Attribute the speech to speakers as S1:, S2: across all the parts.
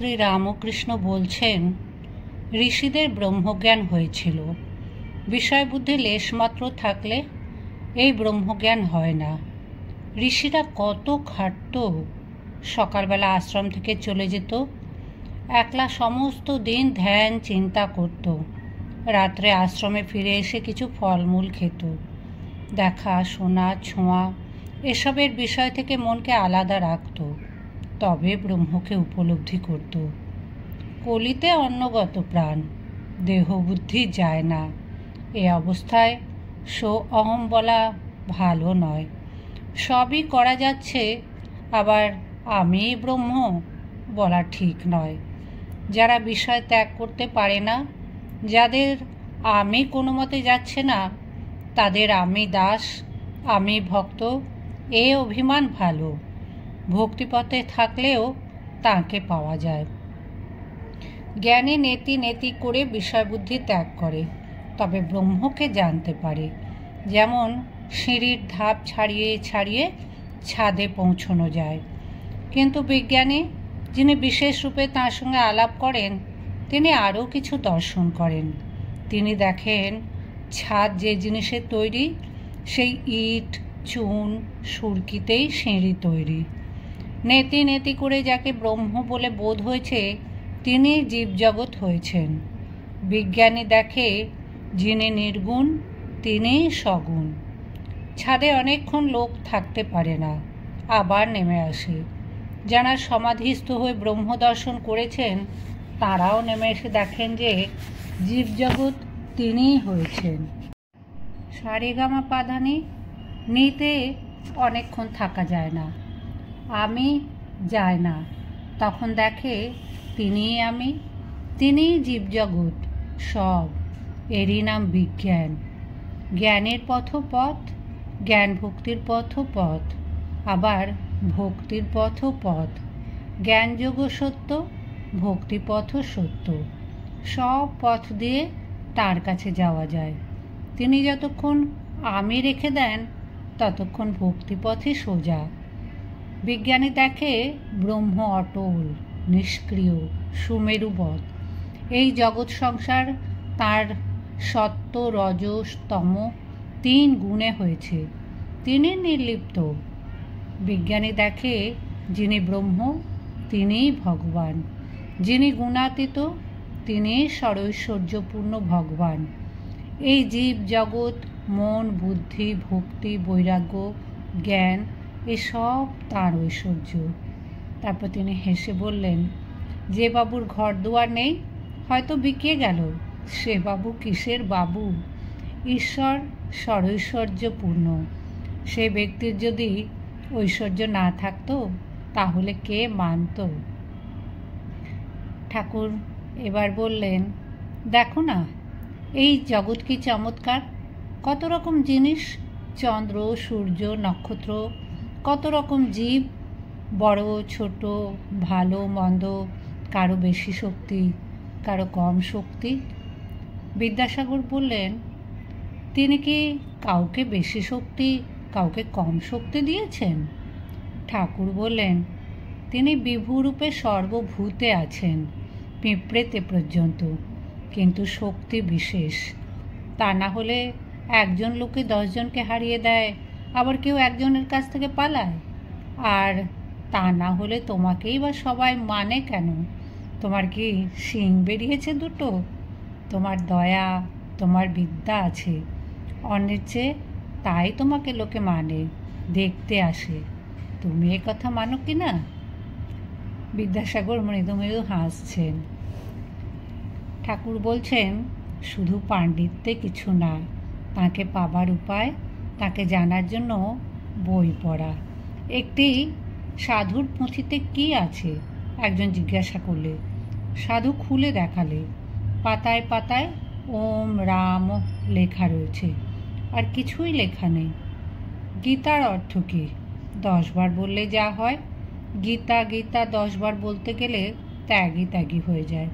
S1: শ্রী রামকৃষ্ণ বলছেন, ঋষিদের ব্রহ্মজ্ঞান হয়েছিল। বিষয়বুদ্ধি লেশমাত্র থাকলে এই ব্রহ্মজ্ঞান হয় না। ঋষিরা কত খাটত। সকালবেলা আশ্রম থেকে চলে যেত, একলা সমস্ত দিন ধ্যান চিন্তা করত। রাত্রে আশ্রমে ফিরে এসে কিছু ফলমূল খেত। দেখা, শোনা, ছোঁয়া এসবের বিষয় থেকে মনকে আলাদা রাখত, তবে ব্রহ্মকে উপলব্ধি করত। কলিতে অন্নগত প্রাণ, দেহবুদ্ধি যায় না। এ অবস্থায় সো অহম বলা ভালো নয়। সবই করা যাচ্ছে, আবার আমি ব্রহ্ম বলা ঠিক নয়। যারা বিষয় ত্যাগ করতে পারে না, যাদের আমি কোনো মতে যাচ্ছে না, তাদের আমি দাস, আমি ভক্ত এ অভিমান ভালো। ভক্তিপথে থাকলেও তাঁকে পাওয়া যায়। জ্ঞানী নেতি নেতি করে বিষয়বুদ্ধি ত্যাগ করে, তবে ব্রহ্মকে জানতে পারে। যেমন সিঁড়ির ধাপ ছাড়িয়ে ছাড়িয়ে ছাদে পৌঁছানো যায়। কিন্তু বিজ্ঞানী, যিনি বিশেষ রূপে তাঁর সঙ্গে আলাপ করেন, তিনি আরও কিছু দর্শন করেন। তিনি দেখেন ছাদ যে জিনিসের তৈরি, সেই ইট, চুন, সুরকিতেই সিঁড়ি তৈরি। নেতি নেতি করে যাকে ব্রহ্ম বলে বোধ হয়েছে, তিনি জীবজগৎ হয়েছেন। বিজ্ঞানী দেখে যিনি নির্গুণ, তিনি সগুণ। ছাদে অনেকক্ষণ লোক থাকতে পারে না, আবার নেমে আসে। যারা সমাধিস্থ হয়ে ব্রহ্ম দর্শন করেছেন, তাঁরাও নেমে এসে দেখেন যে জীবজগৎ তিনিই হয়েছেন। সারেগামা পাধানি নিতে অনেকক্ষণ থাকা যায় না, আমি যায় না। তখন দেখে তিনিই আমি, তিনিই জীবজগৎ সব। এরই নাম বিজ্ঞান। জ্ঞানের পথও পথ, জ্ঞান ভক্তির পথও পথ, আবার ভক্তির পথও পথ। জ্ঞানযোগও সত্য, ভক্তিপথও সত্য। সব পথ দিয়ে তার কাছে যাওয়া যায়। তিনি যতক্ষণ আমি রেখে দেন, ততক্ষণ ভক্তিপথই সোজা। বিজ্ঞানী দেখে ব্রহ্ম অটল, নিষ্ক্রিয়, সুমেরুবৎ। এই জগৎ সংসার তার সত্য, রজস, তম 3 গুণে হয়েছে। তিনি নির্লিপ্ত। বিজ্ঞানী দেখে যিনি ব্রহ্ম, তিনিই ভগবান। যিনি গুণাতীত, তিনি সরৈশ্বর্যপূর্ণ ভগবান। এই জীব জগৎ, মন, বুদ্ধি, ভক্তি, বৈরাগ্য, জ্ঞান এসব তাঁর ঐশ্বর্য। তারপর তিনি হেসে বললেন, যে বাবুর ঘর দুয়ার নেই, হয়তো বিকিয়ে গেল, সে বাবু কিসের বাবু? ঈশ্বর সরৈশ্বর্যপূর্ণ। সে ব্যক্তির যদি ঐশ্বর্য না থাকতো, তাহলে কে মানত? ঠাকুর এবার বললেন, দেখো না, এই জগৎ কি চমৎকার! কত রকম জিনিস, চন্দ্র, সূর্য, নক্ষত্র, কত রকম জীব, বড় ছোট, ভালো মন্দ, কারো বেশি শক্তি, কারো কম শক্তি। বিদ্যাসাগর বললেন, তিনি কি কাউকে বেশি শক্তি, কাউকে কম শক্তি দিয়েছেন? ঠাকুর বললেন, তিনি বিভুরূপে সর্বভূতে আছেন, পিঁপড়েতে পর্যন্ত, কিন্তু শক্তি বিশেষ। তা না হলে একজন লোকে 10 জনকে হারিয়ে দেয়, আবার কেউ একজনের কাছ থেকে পালায়। আর তা না হলে তোমাকেই বা সবাই মানে কেন? তোমার কি শিং বেরিয়েছে দুটো? তোমার দয়া, তোমার বিদ্যা আছে, অন্যের চেয়ে, তাই তোমাকে লোকে মানে, দেখতে আসে। তুমি এ কথা মানো কি না? বিদ্যাসাগর মৃদু মৃদু হাসছেন। ঠাকুর বলছেন, শুধু পাণ্ডিত্যে কিছু না, তাকে পাবার উপায়, তাকে জানার জন্য বই পড়া। একটি সাধুর পুঁথিতে কি আছে? একজন জিজ্ঞাসা করলে। সাধু খুলে দেখালে। পাতায় পাতায় ওম রাম লেখা রয়েছে, আর কিছুই লেখা নেই। গীতার অর্থ কি? 10 বার বললে যা হয়। গীতা গীতা 10 বার বলতে গেলে ত্যাগী ত্যাগী হয়ে যায়।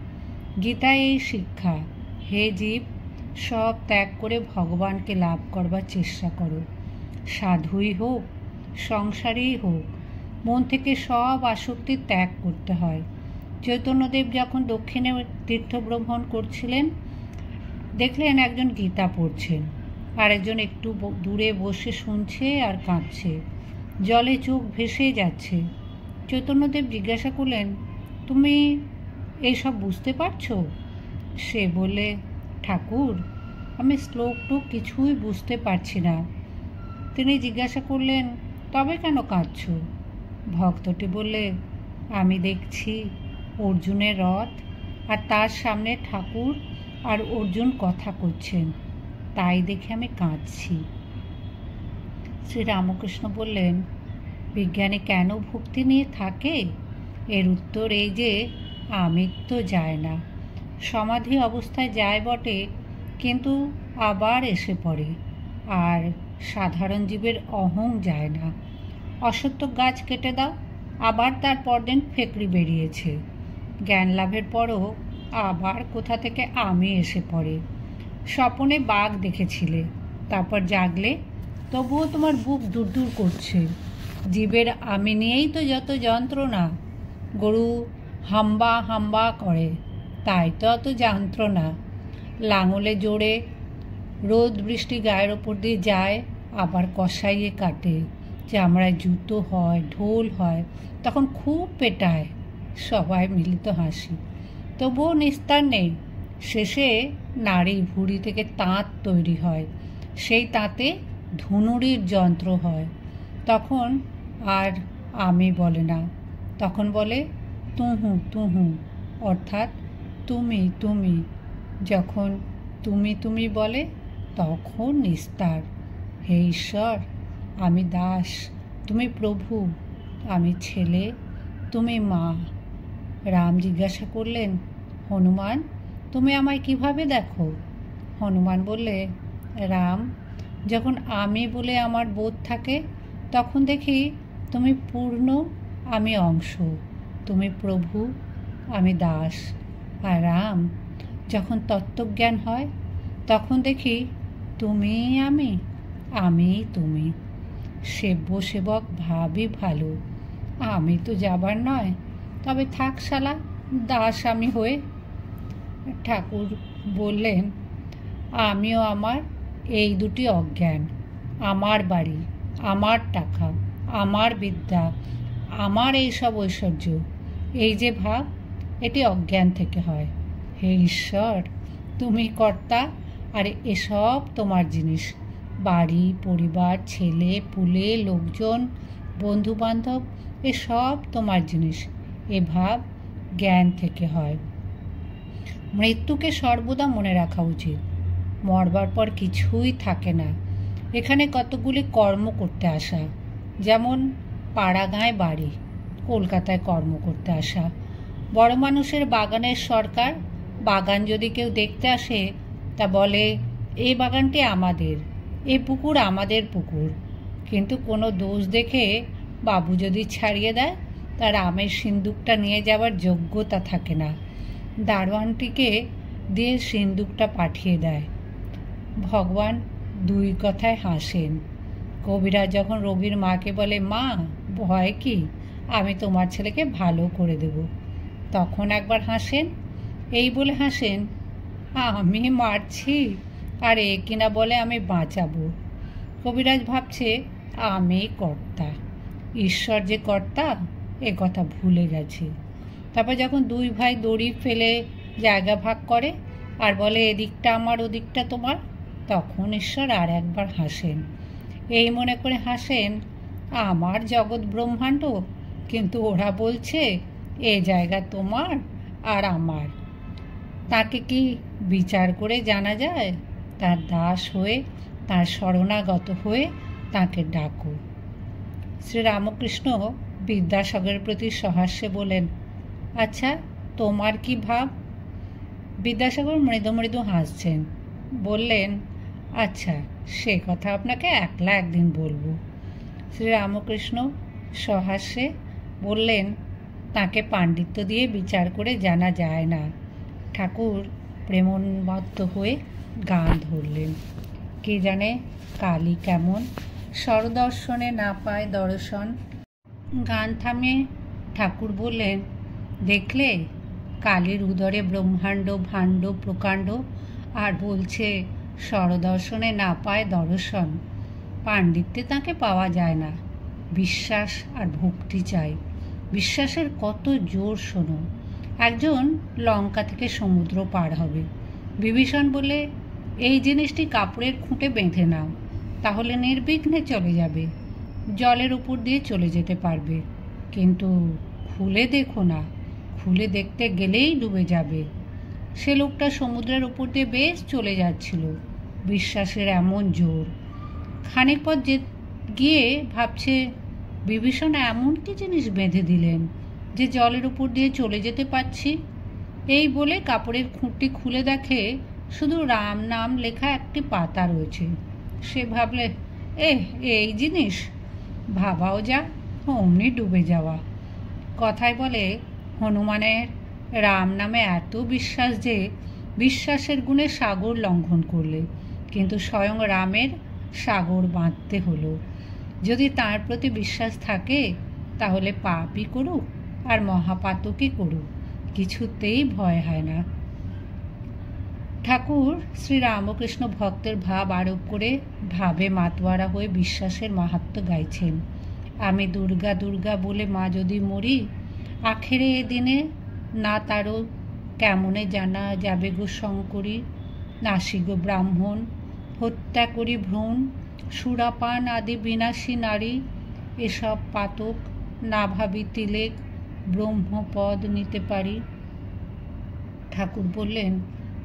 S1: গীতায় এই শিক্ষা, হে জীব, সব ত্যাগ করে ভগবানকে লাভ করবার চেষ্টা করো। সাধুই হোক, সংসারেই হোক, মন থেকে সব আসক্তি ত্যাগ করতে হয়। চৈতন্যদেব যখন দক্ষিণে তীর্থভ্রমণ করছিলেন, দেখলেন একজন গীতা পড়ছেন, আরেকজন একটু দূরে বসে শুনছে আর কাঁদছে, জলে চোখ ভেসে যাচ্ছে। চৈতন্যদেব জিজ্ঞাসা করলেন, তুমি এইসব বুঝতে পারছো? সে বলে, ঠাকুর, আমি শ্লোক টুক কিছুই বুঝতে পারছি না। তিনি জিজ্ঞাসা করলেন, তবে কেন কাঁদছ? ভক্তটি বললে, আমি দেখছি অর্জুনের রথ, আর তার সামনে ঠাকুর আর অর্জুন কথা করছেন, তাই দেখে আমি কাঁদছি। শ্রীরামকৃষ্ণ বললেন, বিজ্ঞানী কেন ভক্তি নিয়ে থাকে? এর উত্তর এই যে আমিত্ব যায় না। সমাধি অবস্থায় যায় বটে, কিন্তু আবার এসে পড়ে। আর সাধারণ জীবের অহং যায় না। অসত্য গাছ কেটে দাও, আবার তার পরদিন ফেকড়ি বেরিয়েছে। জ্ঞান লাভের পরও আবার কোথা থেকে আমি এসে পড়ে। স্বপনে বাঘ দেখেছিলে, তারপর জাগলে তবুও তোমার বুক দূর করছে। জীবের আমি নিয়েই তো যত যন্ত্রণা। গরু হাম্বা হাম্বা করে, তাই তো অত যন্ত্রণা। লাঙলে জোরে রোদ বৃষ্টি গায়ের ওপর দিয়ে যায়, আবার কষাইয়ে কাটে, চামড়ায় জুতো হয়, ঢোল হয়, তখন খুব পেটায়। সবাই মিলিত হাসি, তবুও নিস্তার নেই। শেষে নাড়ি ভুঁড়ি থেকে তাঁত তৈরি হয়, সেই তাঁতে ধুনুরির যন্ত্র হয়। তখন আর আমি বলে না, তখন বলে তুহু তুহু, অর্থাৎ তুমি তুমি। যখন তুমি তুমি বলে, তখন নিস্তার। হে ঈশ্বর, আমি দাস, তুমি প্রভু, আমি ছেলে, তুমি মা। রাম জিজ্ঞাসা করলেন, হনুমান, তুমি আমায় কিভাবে দেখো? হনুমান বললে, রাম, যখন আমি বলে আমার বোধ থাকে, তখন দেখি তুমি পূর্ণ, আমি অংশ, তুমি প্রভু, আমি দাস। আর রাম, যখন তত্ত্বজ্ঞান হয়, তখন দেখি তুমি আমি, আমি তুমি। সেব্য সেবক ভাবই ভালো, আমি তো যাবার নয়, তবে থাক শালা দাস আমি হয়ে। ঠাকুর বললেন, আমিও আমার এই দুটি অজ্ঞান, আমার বাড়ি, আমার টাকা, আমার বিদ্যা, আমার এইসব ঐশ্বর্য, এই যে ভাব, এটি অজ্ঞান থেকে হয়। হে ঈশ্বর, তুমি কর্তা, আর এসব তোমার জিনিস। বাড়ি, পরিবার, ছেলে পুলে, লোকজন, বন্ধুবান্ধব, এসব তোমার জিনিস। এ ভাব জ্ঞান থেকে হয়। মৃত্যুকে সর্বদা মনে রাখা উচিত। মরবার পর কিছুই থাকে না। এখানে কতগুলি কর্ম করতে আসা, যেমন পাড়াগাঁয় বাড়ি, কলকাতায় কর্ম করতে আসা। বড় মানুষের বাগানের সরকার, বাগান যদি কেউ দেখতে আসে, তা বলে, এই বাগানটি আমাদের, এই পুকুর আমাদের পুকুর। কিন্তু কোনো দোষ দেখে বাবু যদি ছাড়িয়ে দেয়, তার আমের সিন্দুকটা নিয়ে যাওয়ার যোগ্যতা থাকে না। দারোয়ানটিকে দিয়ে সিন্দুকটা পাঠিয়ে দেয়। ভগবান দুই কথায় হাসেন। কবিরাজ যখন রোগীর মাকে বলে, মা, ভয় কি, আমি তোমার ছেলেকে ভালো করে দেব, তখন একবার হাসেন। এই বলে হাসেন, আমি মারছি, আর এ কিনা বলে আমি বাঁচাবো। কবিরাজ ভাবছে আমি কর্তা, ঈশ্বর যে কর্তা এ কথা ভুলে গেছে। তারপর যখন দুই ভাই দড়ি ফেলে জায়গা ভাগ করে আর বলে, এদিকটা আমার ওদিকটা তোমার, তখন ঈশ্বর আর একবার হাসেন। এই মনে করে হাসেন, আমার জগৎ ব্রহ্মাণ্ড, কিন্তু ওরা বলছে এ জায়গা তোমার আর আমার। তাকে কি বিচার করে জানা যায়? তার দাস হয়ে, তার শরণাগত হয়ে তাকে ডাকো। শ্রীরামকৃষ্ণ বিদ্যাসাগরের প্রতি সহাস্যে বলেন, আচ্ছা, তোমার কি ভাব? বিদ্যাসাগর মৃদু মৃদু হাসছেন, বললেন, আচ্ছা, সে কথা আপনাকে একলা একদিন বলবো। শ্রীরামকৃষ্ণ সহাস্যে বললেন, তাকে পাণ্ডিত্য দিয়ে বিচার করে জানা যায় না। ঠাকুর প্রেমোন্মত্ত হয়ে গান ধরলেন। কে জানে কালী কেমন, স্বরদর্শনে না পায় দর্শন। গান থামিয়ে ঠাকুর বললেন, দেখলে কালীর উদরে ব্রহ্মাণ্ড ভাণ্ড প্রকাণ্ড, আর বলছে স্বরদর্শনে না পায় দর্শন। পাণ্ডিত্যে তাকে পাওয়া যায় না, বিশ্বাস আর ভক্তি চাই। বিশ্বাসের কত জোর শোনো। একজন লঙ্কা থেকে সমুদ্র পার হবে, বিভীষণ বলে এই জিনিসটি কাপড়ের খুঁটে বেঁধে নাও, তাহলে নির্বিঘ্নে চলে যাবে, জলের উপর দিয়ে চলে যেতে পারবে। কিন্তু খুলে দেখো না, খুলে দেখতে গেলেই ডুবে যাবে। সে লোকটা সমুদ্রের উপর দিয়ে বেশ চলে যাচ্ছিল, বিশ্বাসের এমন জোর। খানিক পর গিয়ে ভাবছে বিভীষণ এমন কি জিনিস বেঁধে দিলেন যে জলের উপর দিয়ে চলে যেতে পারছি। এই বলে কাপড়ের খুঁটটি খুলে দেখে শুধু রাম নাম লেখা একটি পাতা রয়েছে। সে ভাবলে এই জিনিস, ভাবাও যা, অমনি ডুবে যাওয়া। কথায় বলে হনুমানের রাম নামে এত বিশ্বাস যে বিশ্বাসের গুণে সাগর লঙ্ঘন করলে, কিন্তু স্বয়ং রামের সাগর বাঁধতে হলো। যদি তাঁর প্রতি বিশ্বাস থাকে তাহলে পাপই করুক আর মহাপাতকই করুক, কিছুতেই ভয় হয় না। ঠাকুর শ্রীরামকৃষ্ণ ভক্তের ভাব আরোপ করে ভাবে মাতোয়ারা হয়ে বিশ্বাসের মাহাত্ম্য গাইছেন। আমি দুর্গা দুর্গা বলে মা যদি মরি, আখেরে এ দিনে না তারও কেমনে জানা যাবে গো শঙ্করী। নাসি গো ব্রাহ্মণ, হত্যা করি ভ্রূণ, সুরাপান আদি বিনাশী নারী। এসব পাতক না ভাবি তিলেক, ব্রহ্মপদ নিতে পারি। ঠাকুর বললেন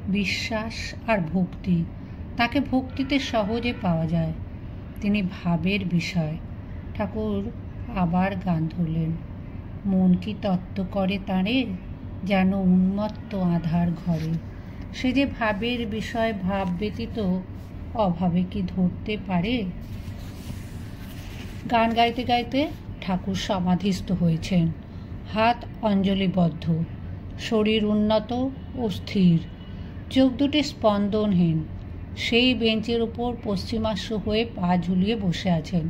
S1: বিশ্বাস আর ভক্তি, তাকে ভক্তিতে সহজে পাওয়া যায়, তিনি ভাবের বিষয়। ঠাকুর আবার গান ধরলেন, মন কি তত্ত্ব করে তাঁরে, যেন উন্মত্ত আধার ঘরে। সে যে ভাবের বিষয়, ভাব ব্যতীত অভাবে কি ধরতে পারে। গান গাইতে গাইতে ঠাকুর সমাধিস্থ হয়েছেন, হাত অঞ্জলিবদ্ধ, শরীর উন্নত ও স্থির, চোখ দুটি স্পন্দনহীন। সেই বেঞ্চের উপর পশ্চিমাস্য হয়ে পা ঝুলিয়ে বসে আছেন।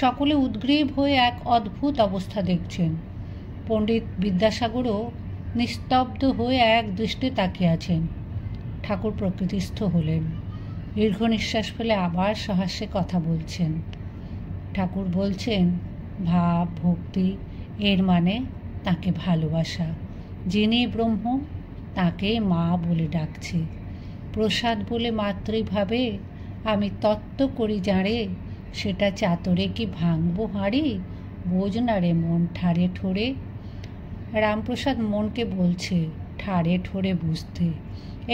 S1: সকলে উদ্গ্রীব হয়ে এক অদ্ভুত অবস্থা দেখছেন। পণ্ডিত বিদ্যাসাগরও নিস্তব্ধ হয়ে এক দৃষ্টে তাকিয়ে আছেন। ঠাকুর প্রকৃতিস্থ হলেন, দীর্ঘ নিঃশ্বাস ফেলে আবার সহাস্যে কথা বলছেন। ঠাকুর বলছেন ভাব ভক্তি এর মানে তাকে ভালোবাসা। যিনি ব্রহ্ম তাকে মা বলে ডাকছে। প্রসাদ বলে মাতৃভাবে আমি তত্ত্ব করি জাঁড়ে, সেটা চাতরে কি ভাঙবো হাঁড়ি, বোঝ না রে মন ঠাড়ে ঠোরে। রামপ্রসাদ মনকে বলছে ঠাড়ে ঠোরে বুঝতে।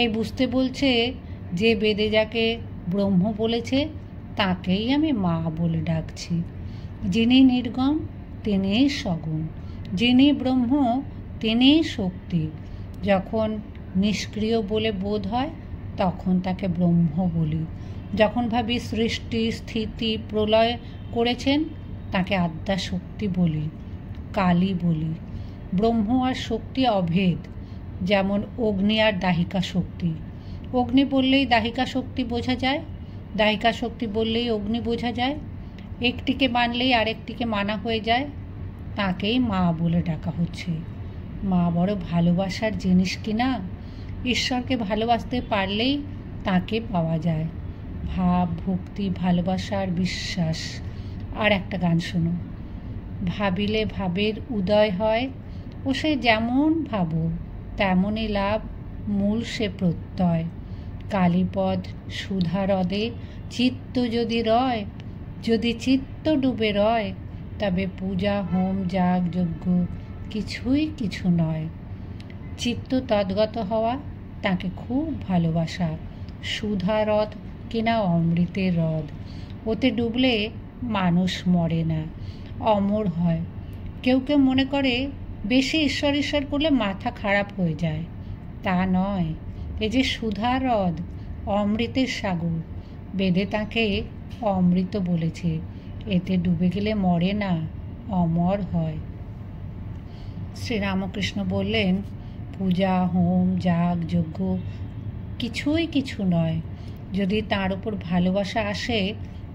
S1: এই বুঝতে বলছে যে বেদে যাকে ব্রহ্ম বলেছে তাকেই আমি মা বলে ডাকছি। যিনি নির্গম তিনিই সগুণ, যিনি ব্রহ্ম তিনিই শক্তি। যখন নিষ্ক্রিয় বলে বোধ হয় তখন তাকে ব্রহ্ম বলি। যখন ভাবি সৃষ্টি স্থিতি প্রলয় করেছেন তাকে আদ্যা শক্তি বলি, কালী বলি। ব্রহ্ম আর শক্তি অভেদ, যেমন অগ্নি আর দাহিকা শক্তি। অগ্নি বললেই দাহিকা শক্তি বোঝা যায়, দাহিকা শক্তি বললেই অগ্নি বোঝা যায়। একটিকে মানলেই আরেকটিকে মানা হয়ে যায়। তাকেই মা বলে ডাকা হচ্ছে। মা বড় ভালোবাসার জিনিস কিনা। ঈশ্বরকে ভালোবাসতে পারলেই তাকে পাওয়া যায়। ভাব ভক্তি ভালোবাসা আর বিশ্বাস। আর একটা গান শোনো, ভাবিলে ভাবের উদয় হয়, ও সে যেমন ভাবো তেমনই লাভ, মূল সে প্রত্যয়। কালীপদ সুধা হ্রদে চিত্ত যদি রয়, যদি চিত্ত ডুবে রয়, তবে পূজা হোম যাগ যজ্ঞ কিছুই কিছু নয়। চিত্ত তদ্গত হওয়া, তাকে খুব ভালোবাসা। সুধা হ্রদ কিনা অমৃতের হ্রদ, ওতে ডুবলে মানুষ মরে না, অমর হয়। কেউ কেউ মনে করে বেশি ঈশ্বর ঈশ্বর করলে মাথা খারাপ হয়ে যায়। তা নয়, এ যে সুধা হ্রদ, অমৃতের সাগর। বেদে তাকে অমৃত বলেছে। এতে ডুবে গেলে মরে না, অমর হয়। শ্রীরামকৃষ্ণ বললেন পূজা হোম যাগ যজ্ঞ কিছুই কিছু নয়। যদি তার উপর ভালোবাসা আসে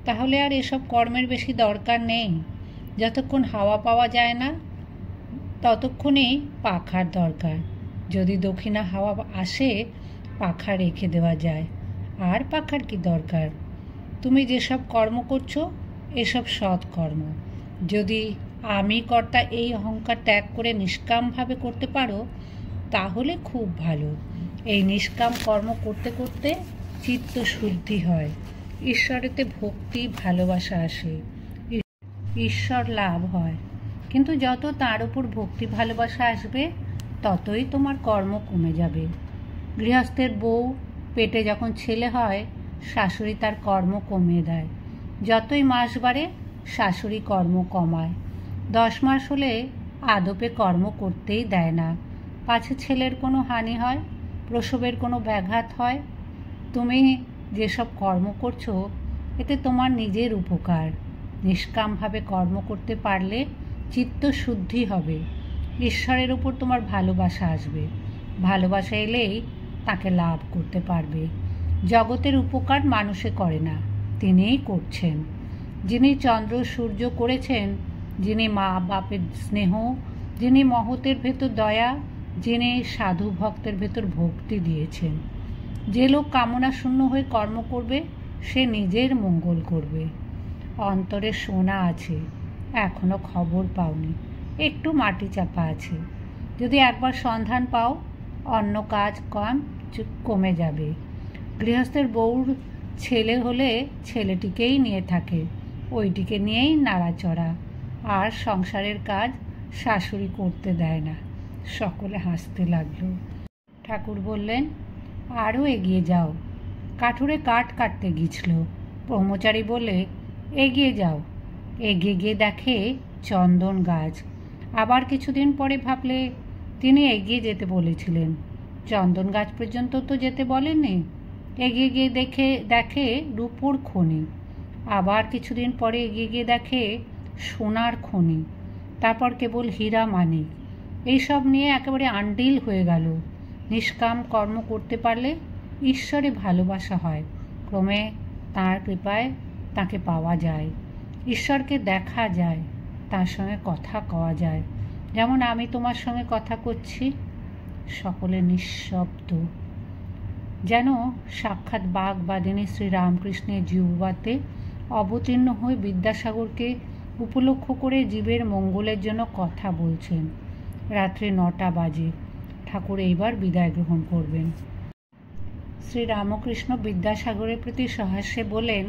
S1: তাহলে আর এসব কর্মের বেশি দরকার নেই। যতক্ষণ হাওয়া পাওয়া যায় না ততক্ষণেই পাখার দরকার। যদি দক্ষিণা হাওয়া আসে পাখা রেখে দেওয়া যায়, আর পাখার কি দরকার? তুমি যেসব কর্ম করছো এসব সৎ কর্ম। যদি আমি কর্তা এই অহংকার ত্যাগ করে নিষ্কামভাবে করতে পারো তাহলে খুব ভালো। এই নিষ্কাম কর্ম করতে করতে চিত্ত শুদ্ধি হয়, ঈশ্বরেতে ভক্তি ভালোবাসা আসে, ঈশ্বর লাভ হয়। কিন্তু যত তার উপর ভক্তি ভালোবাসা আসবে ততই তোমার কর্ম কমে যাবে। গৃহস্থের বউ পেটে যখন ছেলে হয় শাশুড়ি তার কর্ম কমিয়ে দেয়, যতই মাস বাড়ে শাশুড়ি কর্ম কমায়। 10 মাস হলে আদপে কর্ম করতেই দেয় না, পাছে ছেলের কোনো হানি হয়, প্রসবের কোনো ব্যাঘাত হয়। তুমি যেসব কর্ম করছো এতে তোমার নিজের উপকার। নিষ্কামভাবে কর্ম করতে পারলে চিত্ত শুদ্ধি হবে, ঈশ্বরের উপর তোমার ভালোবাসা আসবে। ভালোবাসা এলেই তাকে লাভ করতে পারবে। জগতের উপকার মানুষে করে না, তিনিই করছেন। যিনি চন্দ্র সূর্য করেছেন, যিনি মা বাপের স্নেহ, যিনি মহতের ভেতর দয়া, যিনি সাধু ভক্তের ভেতর ভক্তি দিয়েছেন। যে লোক কামনা শূন্য হয়ে কর্ম করবে সে নিজের মঙ্গল করবে। অন্তরে সোনা আছে, এখনো খবর পাওনি, একটু মাটি চাপা আছে। যদি একবার সন্ধান পাও অন্য কাজ কমে যাবে। গৃহস্থের বউর ছেলে হলে ছেলেটিকেই নিয়ে থাকে, ওইটিকে নিয়েই নাড়াচড়া, আর সংসারের কাজ শাশুড়ি করতে দেয় না। সকলে হাসতে লাগলো। ঠাকুর বললেন, আরও এগিয়ে যাও। কাঠুরে কাঠ কাটতে গিয়েছিল। ব্রহ্মচারী বলে, এগিয়ে যাও। এগিয়ে গিয়ে দেখে চন্দন গাছ। আবার কিছুদিন পরে ভাবলে তিনি এগিয়ে যেতে বলেছিলেন, চন্দন গাছ পর্যন্ত তো যেতে বলেননি। এগিয়ে গিয়ে দেখে রূপোর খনি। আবার কিছুদিন পরে এগিয়ে গিয়ে দেখে সোনার খনি, তারপর কেবল হীরা মানিক। এইসব নিয়ে একেবারে আন্ডিল হয়ে গেল। নিষ্কাম কর্ম করতে পারলে ঈশ্বরে ভালোবাসা হয়, ক্রমে তাঁর কৃপায় তাকে পাওয়া যায়, ঈশ্বরকে দেখা যায়, তার সঙ্গে কথা কওয়া যায়। যেমন আমি তোমার সঙ্গে কথা করছি। সকলে নিঃশব্দ, যেন সাক্ষাৎ বাগবাদিনী শ্রীরামকৃষ্ণের জিহ্বাতে অবতীর্ণ হয়ে বিদ্যাসাগরকে উপলক্ষ করে জীবের মঙ্গলের জন্য কথা বলছেন। রাত্রি 9টা বাজে। ঠাকুর এইবার বিদায় গ্রহণ করবেন। শ্রীরামকৃষ্ণ বিদ্যাসাগরের প্রতি সহাস্যে বলেন,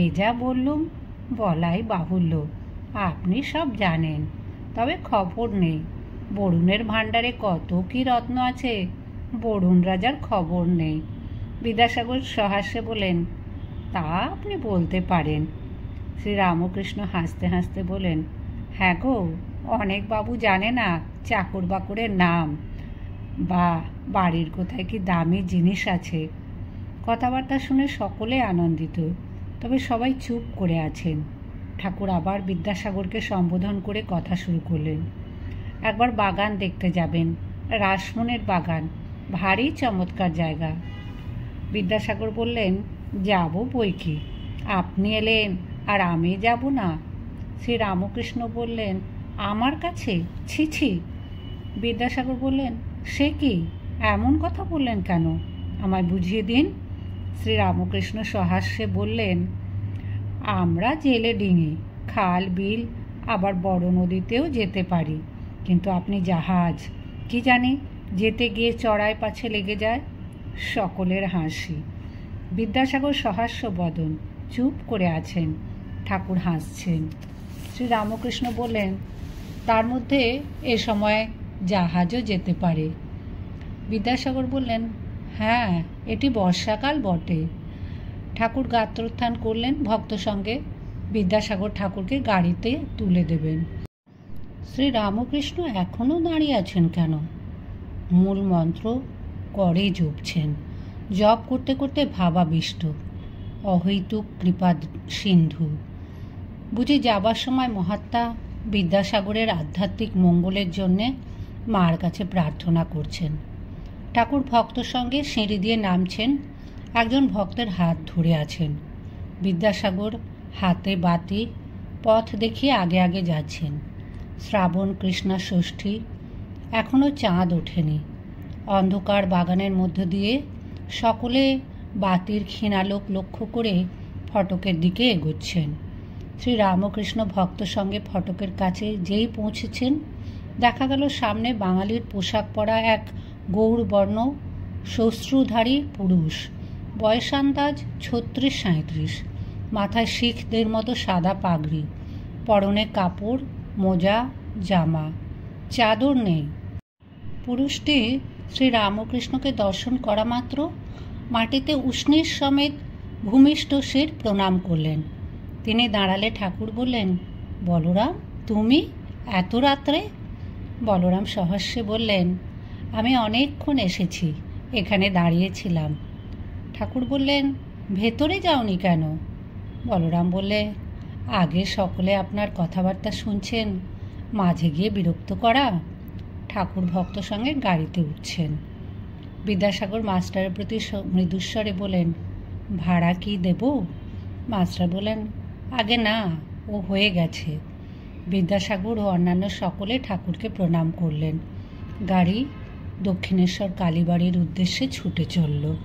S1: এ যা বললুম বলাই বাহুল্য, আপনি সব জানেন, তবে খবর নেই। বরুণের ভাণ্ডারে কত কি রত্ন আছে, বরুণ রাজার খবর নেই। বিদ্যাসাগর সহাস্যে বলেন, তা আপনি বলতে পারেন। শ্রীরামকৃষ্ণ হাসতে হাসতে বলেন, হ্যাঁ গো, অনেক বাবু জানে না চাকর বাকরের নাম বা বাড়ির কোথায় কি দামি জিনিস আছে। কথাবার্তা শুনে সকলে আনন্দিত, তবে সবাই চুপ করে আছেন। ঠাকুর আবার বিদ্যাসাগরকে সম্বোধন করে কথা শুরু করলেন। একবার বাগান দেখতে যাবেন, রাসমনের বাগান, ভারী চমৎকার জায়গা। বিদ্যাসাগর বললেন, যাব বই কি, আপনি এলেন আর আমি যাব না? শ্রীরামকৃষ্ণ বললেন, আমার কাছে? ছি ছি। বিদ্যাসাগর বললেন, সে কি, এমন কথা বললেন কেন, আমায় বুঝিয়ে দিন। শ্রীরামকৃষ্ণ সহাস্যে বললেন, আমরা জেলে ডিঙি, খাল বিল আবার বড় নদীতেও যেতে পারি, কিন্তু আপনি জাহাজ, কি জানি যেতে গিয়ে চড়াই পাছে লেগে যায়। সকলের হাসি। বিদ্যাসাগর সহাস্য বদন, চুপ করে আছেন। ঠাকুর হাসছেন। শ্রীরামকৃষ্ণ বললেন, তার মধ্যে এ সময় জাহাজও যেতে পারে। বিদ্যাসাগর বললেন, হ্যাঁ, এটি বর্ষাকাল বটে। ঠাকুর গাত্রোত্থান করলেন ভক্ত সঙ্গে। বিদ্যাসাগর ঠাকুরকে গাড়িতে তুলে দেবেন। শ্রীরামকৃষ্ণ এখনও দাঁড়িয়ে আছেন কেন? মূল মন্ত্র করে জপছেন। জপ করতে করতে ভাবাবিষ্ট। অহৈতুক কৃপা সিন্ধু বুঝে যাবার সময় মহাত্মা বিদ্যাসাগরের আধ্যাত্মিক মঙ্গলের জন্যে মার কাছে প্রার্থনা করছেন। ঠাকুর ভক্ত সঙ্গে সিঁড়ি দিয়ে নামছেন। একজন ভক্তের হাত ধরে আছেন। বিদ্যাসাগর হাতে বাতি, পথ দেখিয়ে আগে আগে যাচ্ছেন। শ্রাবণ কৃষ্ণা ষষ্ঠী, এখনও চাঁদ ওঠেনি। অন্ধকার বাগানের মধ্য দিয়ে সকলে বাতির ক্ষীণালোক লক্ষ্য করে ফটকের দিকে এগোচ্ছেন। শ্রী রামকৃষ্ণ ভক্ত সঙ্গে ফটকের কাছে যেই পৌঁছেছেন, দেখা গেল সামনে বাঙালির পোশাক পরা এক গৌরবর্ণ শ্বশ্রুধারী পুরুষ, বয়সান্দাজ ৩৬-৩৭, মাথায় শিখদের মতো সাদা পাগড়ি, পরনে কাপড়, মোজা, জামা, চাদর নেই। পুরুষটি শ্রী রামকৃষ্ণকে দর্শন করা মাত্র মাটিতে উষ্ণীর সমেত ভূমিষ্ঠ শির প্রণাম করলেন। তিনি দাঁড়ালে ঠাকুর বললেন, বলরাম, তুমি এত রাত্রে? বলরাম সহাস্যে বললেন, আমি অনেকক্ষণ এসেছি, এখানে দাঁড়িয়েছিলাম। ঠাকুর বললেন, ভেতরে যাওনি কেন? বলরাম বললে, আগে সকলে আপনার কথাবার্তা শুনছেন, মাঝে গিয়ে বিরক্ত করা। ঠাকুর ভক্ত সঙ্গে গাড়িতে উঠছেন। বিদ্যাসাগর মাস্টারের প্রতি মৃদুস্বরে বলেন, ভাড়া কি দেব? মাস্টার বলেন, আগে না, ও হয়ে গেছে। বিদ্যাসাগর ও অন্যান্য সকলে ঠাকুরকে প্রণাম করলেন। গাড়ি দক্ষিণেশ্বর কালীবাড়ির উদ্দেশ্যে ছুটে চলল।